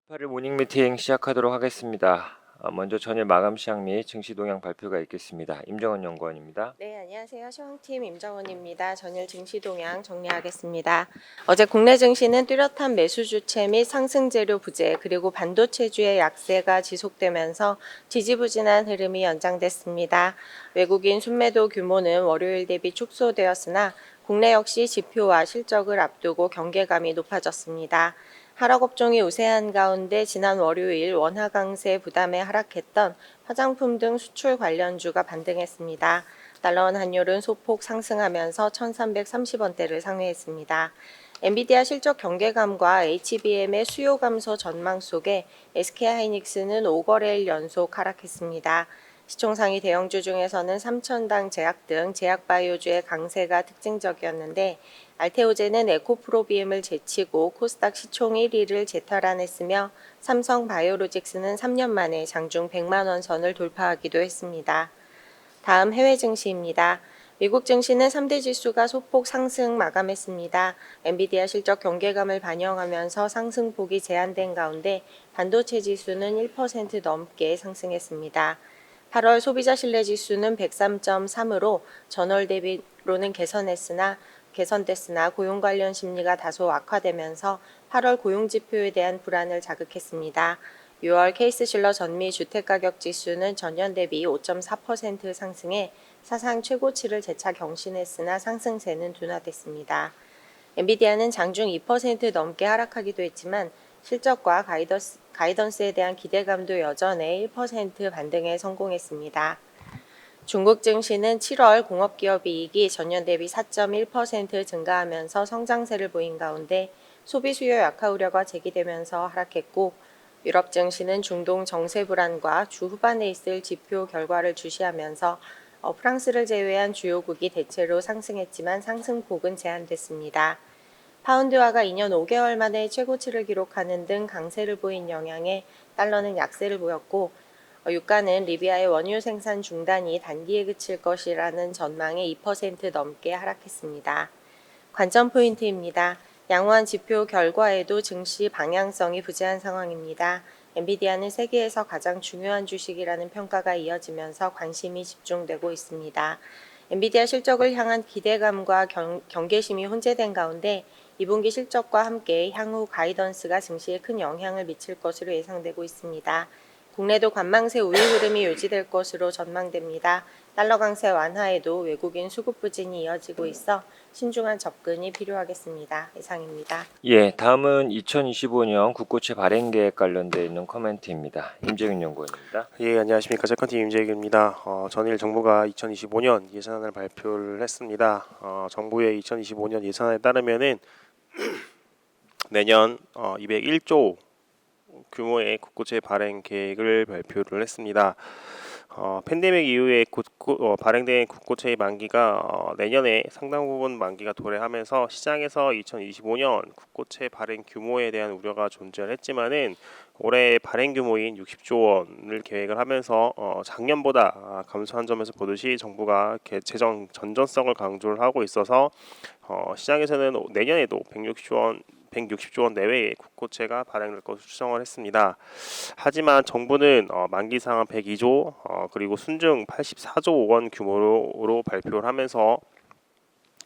18일 모닝 미팅 시작하도록 하겠습니다. 먼저 전일 마감 시황 및 증시 동향 발표가 있겠습니다. 임정원 연구원입니다. 네, 안녕하세요. 시황팀 임정원입니다. 전일 증시 동향 정리하겠습니다. 어제 국내 증시는 뚜렷한 매수 주체 및 상승 재료 부재 그리고 반도체주의 약세가 지속되면서 지지부진한 흐름이 연장됐습니다. 외국인 순매도 규모는 월요일 대비 축소되었으나 국내 역시 지표와 실적을 앞두고 경계감이 높아졌습니다. 하락업종이 우세한 가운데 지난 월요일 원화 강세 부담에 하락했던 화장품 등 수출 관련주가 반등했습니다. 달러원 환율은 소폭 상승하면서 1,330원대를 상회했습니다. 엔비디아 실적 경계감과 HBM의 수요 감소 전망 속에 SK하이닉스는 5거래일 연속 하락했습니다. 시총상위 대형주 중에서는 삼천당 제약 등 제약바이오주의 강세가 특징적이었는데 알테오제는 에코프로비엠을 제치고 코스닥 시총 1위를 재탈환했으며 삼성바이오로직스는 3년 만에 장중 100만 원 선을 돌파하기도 했습니다. 다음 해외 증시입니다. 미국 증시는 3대 지수가 소폭 상승 마감했습니다. 엔비디아 실적 경계감을 반영하면서 상승폭이 제한된 가운데 반도체 지수는 1% 넘게 상승했습니다. 8월 소비자 신뢰 지수는 103.3으로 전월 대비로는 개선됐으나 고용 관련 심리가 다소 악화되면서 8월 고용 지표에 대한 불안을 자극했습니다. 6월 케이스실러 전미 주택가격 지수는 전년 대비 5.4% 상승해 사상 최고치를 재차 경신했으나 상승세는 둔화됐습니다. 엔비디아는 장중 2% 넘게 하락하기도 했지만 실적과 가이던스에 대한 기대감도 여전해 1% 반등에 성공했습니다. 중국 증시는 7월 공업기업 이익이 전년 대비 4.1% 증가하면서 성장세를 보인 가운데 소비 수요 약화 우려가 제기되면서 하락했고, 유럽 증시는 중동 정세 불안과 주 후반에 있을 지표 결과를 주시하면서 프랑스를 제외한 주요국이 대체로 상승했지만 상승폭은 제한됐습니다. 파운드화가 2년 5개월 만에 최고치를 기록하는 등 강세를 보인 영향에 달러는 약세를 보였고, 유가는 리비아의 원유 생산 중단이 단기에 그칠 것이라는 전망에 2% 넘게 하락했습니다. 관점 포인트입니다. 양호한 지표 결과에도 증시 방향성이 부재한 상황입니다. 엔비디아는 세계에서 가장 중요한 주식이라는 평가가 이어지면서 관심이 집중되고 있습니다. 엔비디아 실적을 향한 기대감과 경계심이 혼재된 가운데 2분기 실적과 함께 향후 가이던스가 증시에 큰 영향을 미칠 것으로 예상되고 있습니다. 국내도 관망세 우위 흐름이 유지될 것으로 전망됩니다. 달러 강세 완화에도 외국인 수급 부진이 이어지고 있어 신중한 접근이 필요하겠습니다. 이상입니다. 예, 다음은 2025년 국고채 발행 계획 관련되어 있는 코멘트입니다. 임재균 연구원입니다. 예, 안녕하십니까. 재컨팀 임재익입니다. 전일 정부가 2025년 예산안을 발표를 했습니다. 정부의 2025년 예산안에 따르면은 내년 201조 규모의 국고채 발행 계획을 발표를 했습니다. 팬데믹 이후에 발행된 국고채의 만기가 내년에 상당 부분 만기가 도래하면서 시장에서 2025년 국고채 발행 규모에 대한 우려가 존재했지만은 올해 발행 규모인 60조 원을 계획을 하면서 작년보다 감소한 점에서 보듯이 정부가 재정 전전성을 강조를 하고 있어서 시장에서는 내년에도 160조 원 내외의 국고채가 발행될 것으로 추정을 했습니다. 하지만 정부는 만기 상한 102조 그리고 순증 84조 원 규모로 발표를 하면서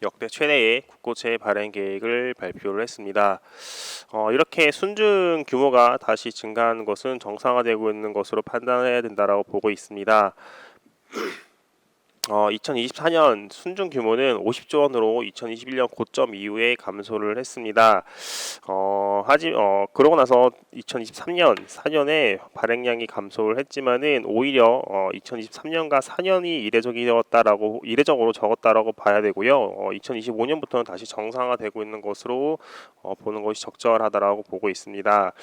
역대 최대의 국고채 발행 계획을 발표를 했습니다. 이렇게 순증 규모가 다시 증가하는 것은 정상화되고 있는 것으로 판단해야 된다라고 보고 있습니다. 2024년 순증 규모는 50조 원으로 2021년 고점 이후에 감소를 했습니다. 그러고 나서 2023년 4년에 발행량이 감소를 했지만은 오히려 2023년과 4년이 이례적으로 적었다라고 봐야 되고요. 2025년부터는 다시 정상화되고 있는 것으로 보는 것이 적절하다라고 보고 있습니다.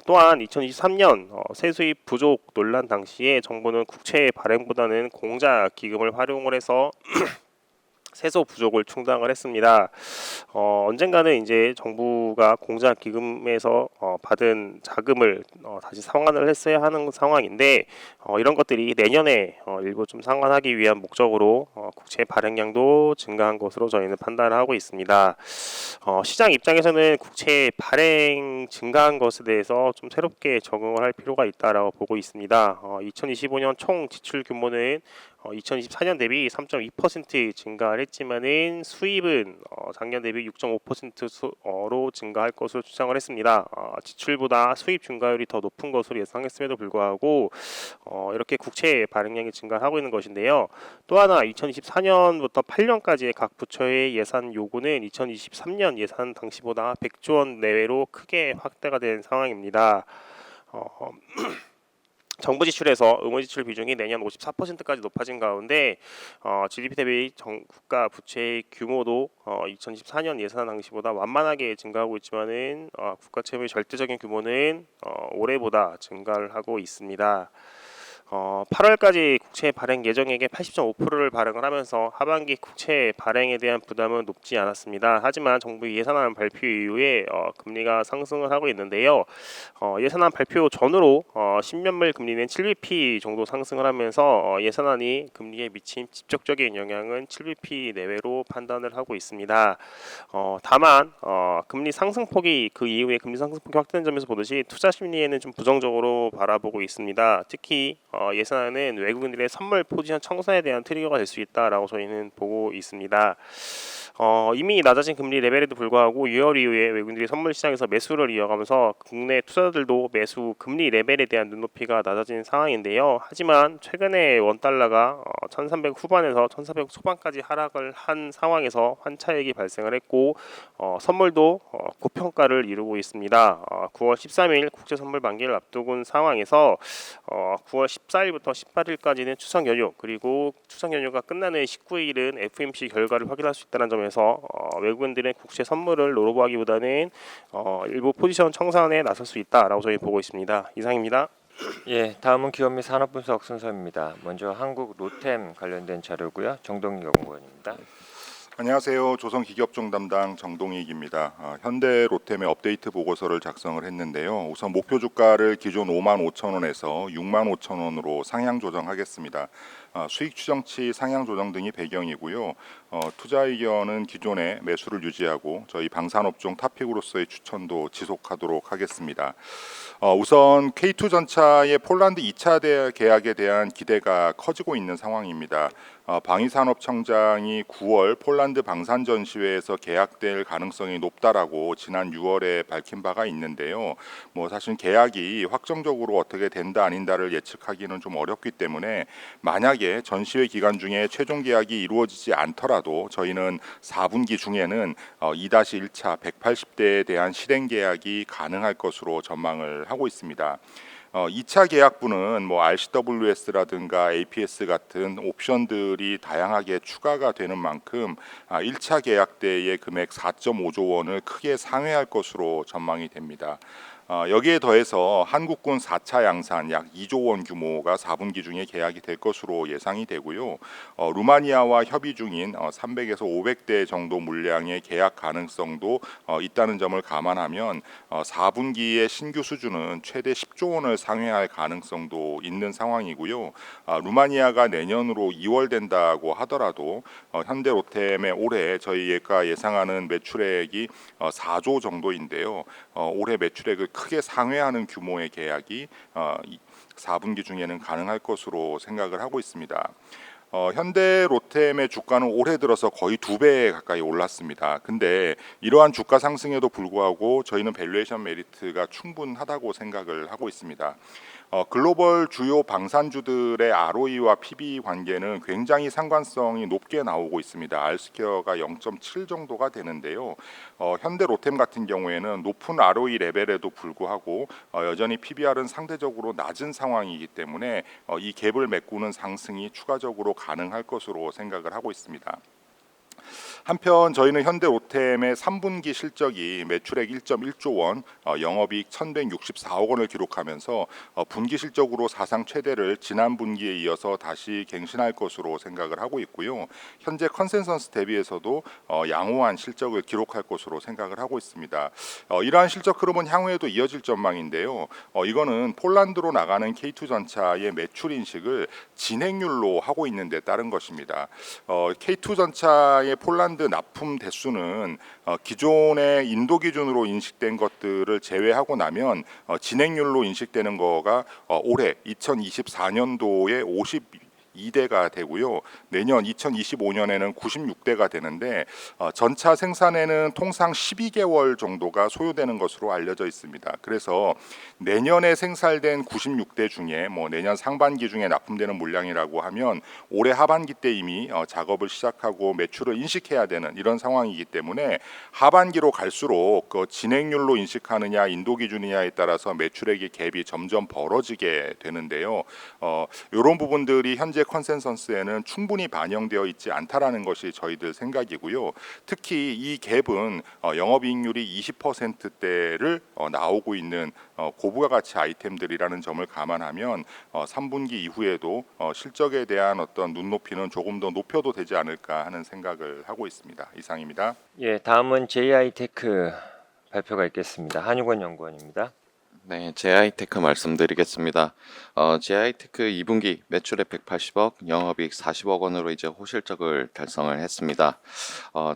또한 2023년 세수입 부족 논란 당시에 정부는 국채 발행보다는 공자 기금을 활용을 해서 세소 부족을 충당을 했습니다. 언젠가는 이제 정부가 공작 기금에서 받은 자금을 다시 상환을 했어야 하는 상황인데 이런 것들이 내년에 일부 좀 상환하기 위한 목적으로 국채 발행량도 증가한 것으로 저희는 판단을 하고 있습니다. 시장 입장에서는 국채 발행 증가한 것에 대해서 좀 새롭게 적응을 할 필요가 있다라고 보고 있습니다. 2025년 총 지출 규모는 2024년 대비 3.2% 증가를 했지만은 수입은 작년 대비 6.5%로 증가할 것으로 추정을 했습니다. 지출보다 수입 증가율이 더 높은 것으로 예상했음에도 불구하고 이렇게 국채 발행량이 증가하고 있는 것인데요. 또 하나 2024년부터 8년까지의 각 부처의 예산 요구는 2023년 예산 당시보다 100조 원 내외로 크게 확대가 된 상황입니다. 정부 지출에서 의무 지출 비중이 내년 54%까지 높아진 가운데 GDP 대비 국가 부채의 규모도 2014년 예산 당시보다 완만하게 증가하고 있지만은 국가 채무의 절대적인 규모는 올해보다 증가를 하고 있습니다. 8월까지 국채 발행 예정액의 80.5%를 발행을 하면서 하반기 국채 발행에 대한 부담은 높지 않았습니다. 하지만 정부 예산안 발표 이후에 금리가 상승을 하고 있는데요. 예산안 발표 전으로 10년물 금리는 7bp 정도 상승을 하면서 예산안이 금리에 미친 직접적인 영향은 7bp 내외로 판단을 하고 있습니다. 다만 금리 상승폭이 그 이후에 금리 상승폭이 확대된 점에서 보듯이 투자 심리에는 좀 부정적으로 바라보고 있습니다. 특히 예산안은 외국인들의 선물 포지션 청산에 대한 트리거가 될 수 있다라고 저희는 보고 있습니다. 이미 낮아진 금리 레벨에도 불구하고 6월 이후에 외국인들이 선물 시장에서 매수를 이어가면서 국내 투자자들도 매수 금리 레벨에 대한 눈높이가 낮아진 상황인데요. 하지만 최근에 원달러가 1300 후반에서 1400 초반까지 하락을 한 상황에서 환차익이 발생을 했고 선물도 고평가를 이루고 있습니다. 9월 13일 국제선물 만기를 앞두고 상황에서 9월 14일부터 18일까지는 추석 연휴 그리고 추석 연휴가 끝나는 19일은 FOMC 결과를 확인할 수 있다는 점에서 외국인들의 국채 선물을 노려보기보다는 일부 포지션 청산에 나설 수 있다라고 저희 보고 있습니다. 이상입니다. 예, 다음은 기업 및 산업 분석 순서입니다. 먼저 한국 로템 관련된 자료고요. 정동희 연구원입니다. 안녕하세요. 조선기업종 담당 정동익입니다. 현대 로템의 업데이트 보고서를 작성을 했는데요. 우선 목표 주가를 기존 55,000원에서 65,000원으로 상향 조정하겠습니다. 수익 추정치 상향 조정 등이 배경이고요. 투자 의견은 기존의 매수를 유지하고 저희 방산업종 탑픽으로서의 추천도 지속하도록 하겠습니다. 우선 K2 전차의 폴란드 2차 계약에 대한 기대가 커지고 있는 상황입니다. 방위산업청장이 9월 폴란드 방산 전시회에서 계약될 가능성이 높다라고 지난 6월에 밝힌 바가 있는데요. 사실 계약이 확정적으로 어떻게 된다 아닌다를 예측하기는 좀 어렵기 때문에 만약에 전시회 기간 중에 최종 계약이 이루어지지 않더라도 저희는 4분기 중에는 2-1차 180대에 대한 실행 계약이 가능할 것으로 전망을 하고 있습니다. 2차 계약분은 RCWS라든가 APS 같은 옵션들이 다양하게 추가가 되는 만큼 1차 계약 때의 금액 4.5조 원을 크게 상회할 것으로 전망이 됩니다. 여기에 더해서 한국군 4차 양산 약 2조 원 규모가 4분기 중에 계약이 될 것으로 예상이 되고요. 루마니아와 협의 중인 300에서 500대 정도 물량의 계약 가능성도 있다는 점을 감안하면 4분기의 신규 수준은 최대 10조 원을 상회할 가능성도 있는 상황이고요. 루마니아가 내년으로 2월 된다고 하더라도 현대로템의 올해 저희가 예상하는 매출액이 4조 정도인데요. 올해 매출액을 크게 상회하는 규모의 계약이 4분기 중에는 가능할 것으로 생각을 하고 있습니다. 현대 로템의 주가는 올해 들어서 거의 2배 가까이 올랐습니다. 근데 이러한 주가 상승에도 불구하고 저희는 밸류에이션 메리트가 충분하다고 생각을 하고 있습니다. 글로벌 주요 방산주들의 ROE와 PB 관계는 굉장히 상관성이 높게 나오고 있습니다. R스퀘어가 0.7 정도가 되는데요. 현대 로템 같은 경우에는 높은 ROE 레벨에도 불구하고 여전히 PBR은 상대적으로 낮은 상황이기 때문에 이 갭을 메꾸는 상승이 추가적으로 가능할 것으로 생각을 하고 있습니다. 한편 저희는 현대로템의 3분기 실적이 매출액 1.1조 원, 영업이익 1,164억 원을 기록하면서 분기 실적으로 사상 최대를 지난 분기에 이어서 다시 갱신할 것으로 생각을 하고 있고요. 현재 컨센서스 대비해서도 양호한 실적을 기록할 것으로 생각을 하고 있습니다. 이러한 실적 흐름은 향후에도 이어질 전망인데요. 이거는 폴란드로 나가는 K2 전차의 매출 인식을 진행률로 하고 있는 데 따른 것입니다. K2 전차의 폴란드 납품 대수는 기존의 인도 기준으로 인식된 것들을 제외하고 나면 진행률로 인식되는 거가 올해 2024년도에 52대가 되고요. 내년 2025년에는 96대가 되는데 전차 생산에는 통상 12개월 정도가 소요되는 것으로 알려져 있습니다. 그래서 내년에 생산된 96대 중에 내년 상반기 중에 납품되는 물량이라고 하면 올해 하반기 때 이미 작업을 시작하고 매출을 인식해야 되는 이런 상황이기 때문에 하반기로 갈수록 그 진행률로 인식하느냐 인도 기준이냐에 따라서 매출액의 갭이 점점 벌어지게 되는데요. 이런 부분들이 현재 컨센서스에는 충분히 반영되어 있지 않다라는 것이 저희들 생각이고요. 특히 이 갭은 영업이익률이 20%대를 나오고 있는 고부가 가치 아이템들이라는 점을 감안하면 3분기 이후에도 실적에 대한 어떤 눈높이는 조금 더 높여도 되지 않을까 하는 생각을 하고 있습니다. 이상입니다. 예, 다음은 JI테크 발표가 있겠습니다. 한유권 연구원입니다. 네, JI테크 말씀드리겠습니다. JI테크 2분기 매출액 180억, 영업이익 40억 원으로 이제 호실적을 달성을 했습니다.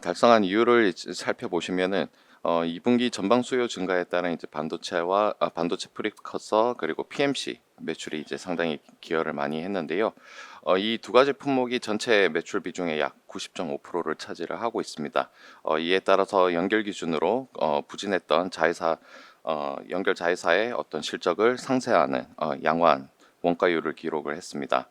달성한 이유를 이제 살펴보시면은 2분기 전방 수요 증가에 따른 이제 반도체 프리커서 그리고 PMC 매출이 이제 상당히 기여를 많이 했는데요. 이 두 가지 품목이 전체 매출 비중의 약 90.5%를 차지를 하고 있습니다. 이에 따라서 연결 기준으로 부진했던 연결 자회사의 어떤 실적을 상쇄하는 양호한 원가율을 기록을 했습니다.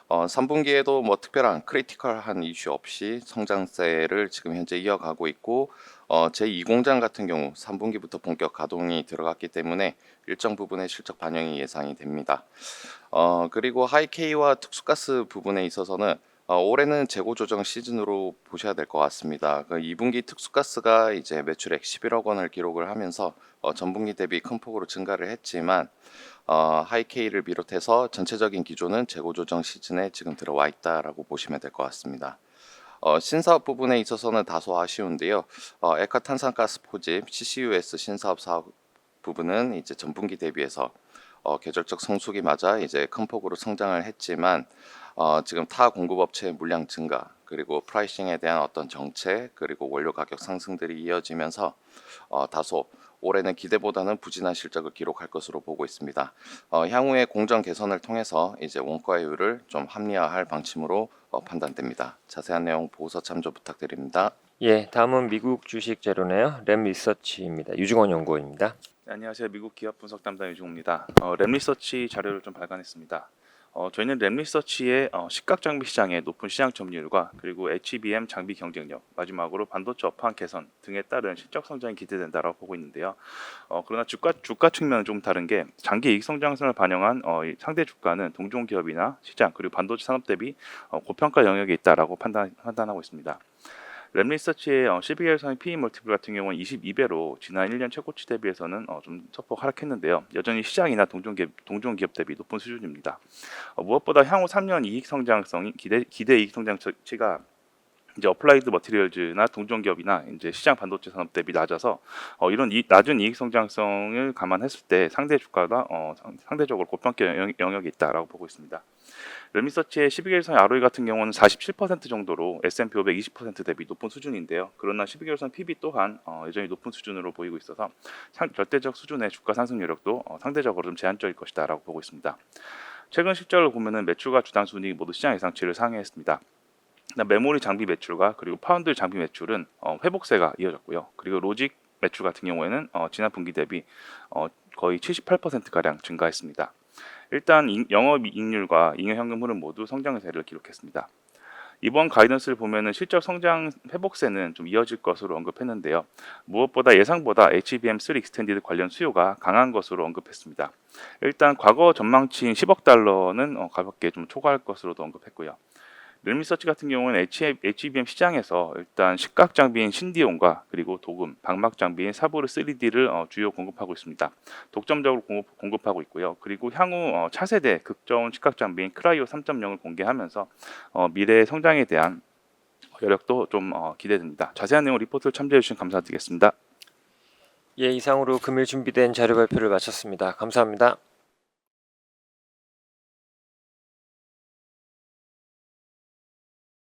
3분기에도 뭐 특별한 크리티컬한 이슈 없이 성장세를 지금 현재 이어가고 있고 제2공장 같은 경우 3분기부터 본격 가동이 들어갔기 때문에 일정 부분의 실적 반영이 예상이 됩니다. 그리고 하이케이와 특수가스 부분에 있어서는 올해는 재고 조정 시즌으로 보셔야 될 것 같습니다. 2분기 특수가스가 이제 매출액 11억 원을 기록을 하면서 전분기 대비 큰 폭으로 증가를 했지만 하이케이를 비롯해서 전체적인 기조는 재고 조정 시즌에 지금 들어와 있다라고 보시면 될 것 같습니다. 신사업 부분에 있어서는 다소 아쉬운데요. 액화탄산가스 포집 CCUS 신사업 사업 부분은 이제 전분기 대비해서 계절적 성수기 맞아 이제 큰 폭으로 성장을 했지만 지금 타 공급업체의 물량 증가 그리고 프라이싱에 대한 어떤 정책 그리고 원료 가격 상승들이 이어지면서 다소 올해는 기대보다는 부진한 실적을 기록할 것으로 보고 있습니다. 향후에 공정 개선을 통해서 이제 원가율을 좀 합리화할 방침으로 판단됩니다. 자세한 내용 보고서 참조 부탁드립니다. 예, 다음은 미국 주식 재료네요. 램 리서치입니다. 유중원 연구원입니다. 네, 안녕하세요. 미국 기업 분석 담당 유중호입니다. 램리서치 자료를 좀 발간했습니다. 저희는 램리서치의 식각 장비 시장의 높은 시장 점유율과 그리고 HBM 장비 경쟁력, 마지막으로 반도체 업황 개선 등에 따른 실적 성장이 기대된다라고 보고 있는데요. 그러나 주가 측면은 좀 다른 게 장기 이익 성장성을 반영한 상대 주가는 동종 기업이나 시장 그리고 반도체 산업 대비 고평가 영역에 있다라고 판단하고 있습니다. 램리서치의 12개월선의 PE 멀티플 같은 경우는 22배로 지난 1년 최고치 대비해서는 좀 소폭 하락했는데요. 여전히 시장이나 동종 기업 대비 높은 수준입니다. 무엇보다 향후 3년 이익 성장성이 기대 이익 성장치가 이제 어플라이드 머티리얼즈나 동종 기업이나 이제 시장 반도체 산업 대비 낮아서 이런 낮은 이익 성장성을 감안했을 때 상대 주가가 상대적으로 고평가 영역이 있다라고 보고 있습니다. 램리서치의 12개월선 ROE 같은 경우는 47% 정도로 S&P 500 20% 대비 높은 수준인데요. 그러나 12개월선 PB 또한 여전히 높은 수준으로 보이고 있어서 절대적 수준의 주가 상승 여력도 상대적으로 좀 제한적일 것이다라고 보고 있습니다. 최근 실적을 보면은 매출과 주당 순이익 모두 시장 예상치를 상회했습니다. 메모리 장비 매출과 그리고 파운드 장비 매출은 회복세가 이어졌고요. 그리고 로직 매출 같은 경우에는 지난 분기 대비 거의 78%가량 증가했습니다. 일단 영업이익률과 잉여현금 흐름 모두 성장세를 기록했습니다. 이번 가이던스를 보면은 실적 성장 회복세는 좀 이어질 것으로 언급했는데요. 무엇보다 예상보다 HBM3 익스텐디드 관련 수요가 강한 것으로 언급했습니다. 일단 과거 전망치인 10억 달러는 가볍게 좀 초과할 것으로도 언급했고요. 렘리서치 같은 경우는 HBM 시장에서 일단 시각 장비인 신디온과 그리고 도금, 방막 장비인 사보르 3D를 주요 공급하고 있습니다. 독점적으로 공급하고 있고요. 그리고 향후 차세대 극저온 시각 장비인 크라이오 3.0을 공개하면서 미래의 성장에 대한 여력도 좀 기대됩니다. 자세한 내용 리포트를 참조해 주신 감사드리겠습니다. 예, 이상으로 금일 준비된 자료 발표를 마쳤습니다. 감사합니다.